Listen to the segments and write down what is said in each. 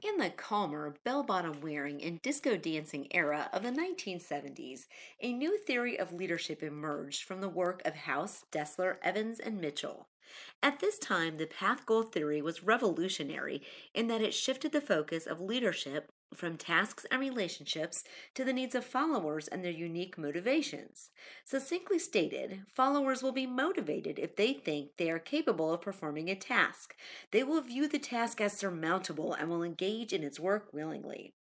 In the calmer, bell bottom wearing and disco dancing era of the 1970s, a new theory of leadership emerged from the work of House, Dessler, Evans, and Mitchell. At this time, the path goal theory was revolutionary in that it shifted the focus of leadership from tasks and relationships to the needs of followers and their unique motivations. Succinctly stated, followers will be motivated if they think they are capable of performing a task. They will view the task as surmountable and will engage in its work willingly.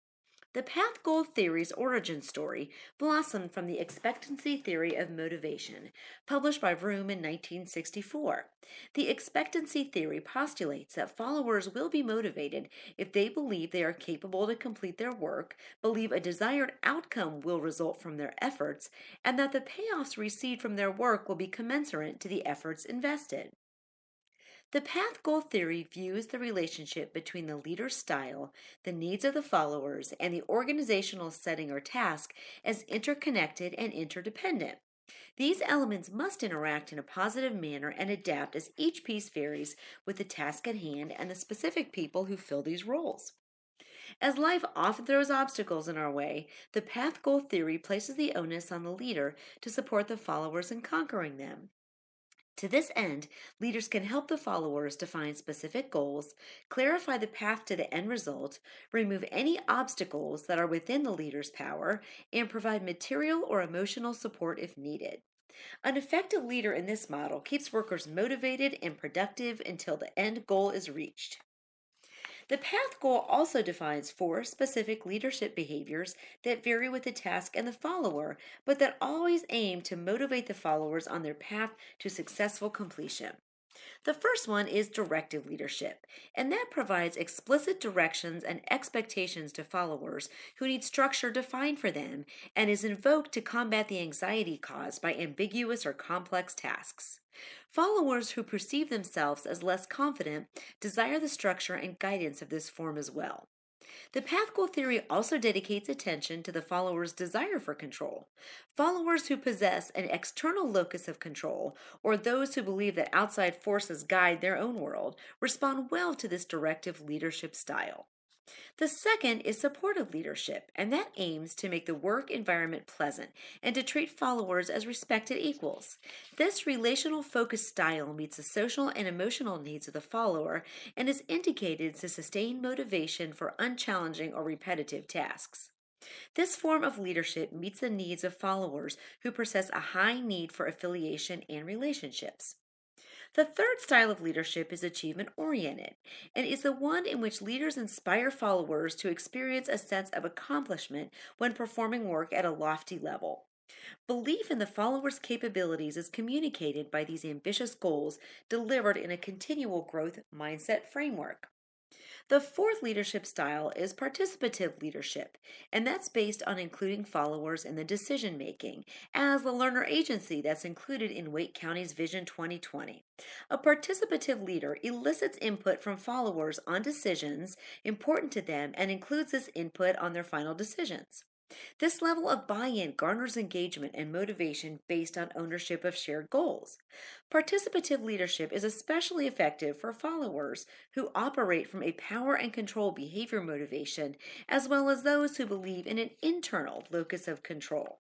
The path goal theory's origin story blossomed from the expectancy theory of motivation, published by Vroom in 1964. The expectancy theory postulates that followers will be motivated if they believe they are capable to complete their work, believe a desired outcome will result from their efforts, and that the payoffs received from their work will be commensurate to the efforts invested. The path goal theory views the relationship between the leader's style, the needs of the followers, and the organizational setting or task as interconnected and interdependent. These elements must interact in a positive manner and adapt as each piece varies with the task at hand and the specific people who fill these roles. As life often throws obstacles in our way, the path goal theory places the onus on the leader to support the followers in conquering them. To this end, leaders can help the followers define specific goals, clarify the path to the end result, remove any obstacles that are within the leader's power, and provide material or emotional support if needed. An effective leader in this model keeps workers motivated and productive until the end goal is reached. The path goal also defines four specific leadership behaviors that vary with the task and the follower, but that always aim to motivate the followers on their path to successful completion. The first one is directive leadership, and that provides explicit directions and expectations to followers who need structure defined for them and is invoked to combat the anxiety caused by ambiguous or complex tasks. Followers who perceive themselves as less confident desire the structure and guidance of this form as well. The path goal theory also dedicates attention to the follower's desire for control. Followers who possess an external locus of control, or those who believe that outside forces guide their own world, respond well to this directive leadership style. The second is supportive leadership, and that aims to make the work environment pleasant and to treat followers as respected equals. This relational focused style meets the social and emotional needs of the follower and is indicated to sustain motivation for unchallenging or repetitive tasks. This form of leadership meets the needs of followers who possess a high need for affiliation and relationships. The third style of leadership is achievement oriented and is the one in which leaders inspire followers to experience a sense of accomplishment when performing work at a lofty level. Belief in the follower's capabilities is communicated by these ambitious goals delivered in a continual growth mindset framework. The fourth leadership style is participative leadership, and that's based on including followers in the decision making, as the learner agency that's included in Wake County's Vision 2020. A participative leader elicits input from followers on decisions important to them and includes this input on their final decisions. This level of buy in garners engagement and motivation based on ownership of shared goals. Participative leadership is especially effective for followers who operate from a power and control behavior motivation, as well as those who believe in an internal locus of control.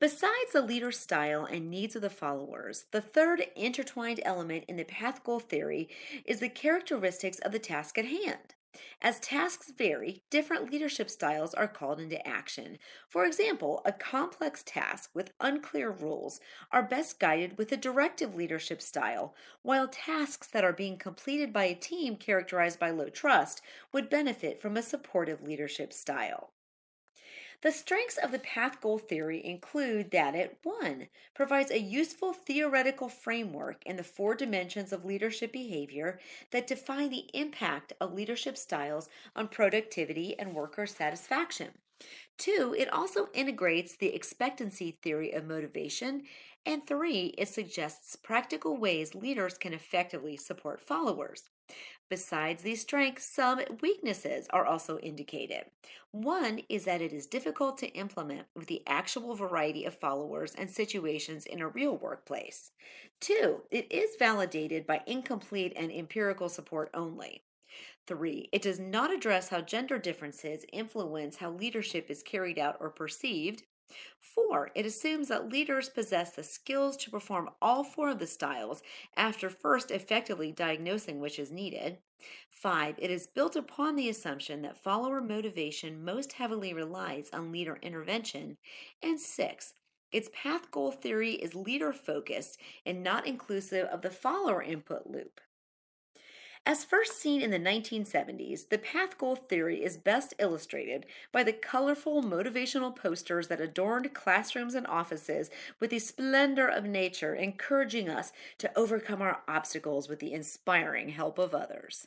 Besides the leader's style and needs of the followers, the third intertwined element in the path goal theory is the characteristics of the task at hand. As tasks vary, different leadership styles are called into action. For example, a complex task with unclear rules are best guided with a directive leadership style, while tasks that are being completed by a team characterized by low trust would benefit from a supportive leadership style. The strengths of the path goal theory include that it 1. Provides a useful theoretical framework in the four dimensions of leadership behavior that define the impact of leadership styles on productivity and worker satisfaction. 2, it also integrates the expectancy theory of motivation. And 3, it suggests practical ways leaders can effectively support followers. Besides these strengths, some weaknesses are also indicated. One is that it is difficult to implement with the actual variety of followers and situations in a real workplace. Two, it is validated by incomplete and empirical support only. 3, it does not address how gender differences influence how leadership is carried out or perceived. 4, it assumes that leaders possess the skills to perform all four of the styles after first effectively diagnosing which is needed. 5, it is built upon the assumption that follower motivation most heavily relies on leader intervention. And 6, its path goal theory is leader focused and not inclusive of the follower input loop. As first seen in the 1970s, the path goal theory is best illustrated by the colorful motivational posters that adorned classrooms and offices with the splendor of nature, encouraging us to overcome our obstacles with the inspiring help of others.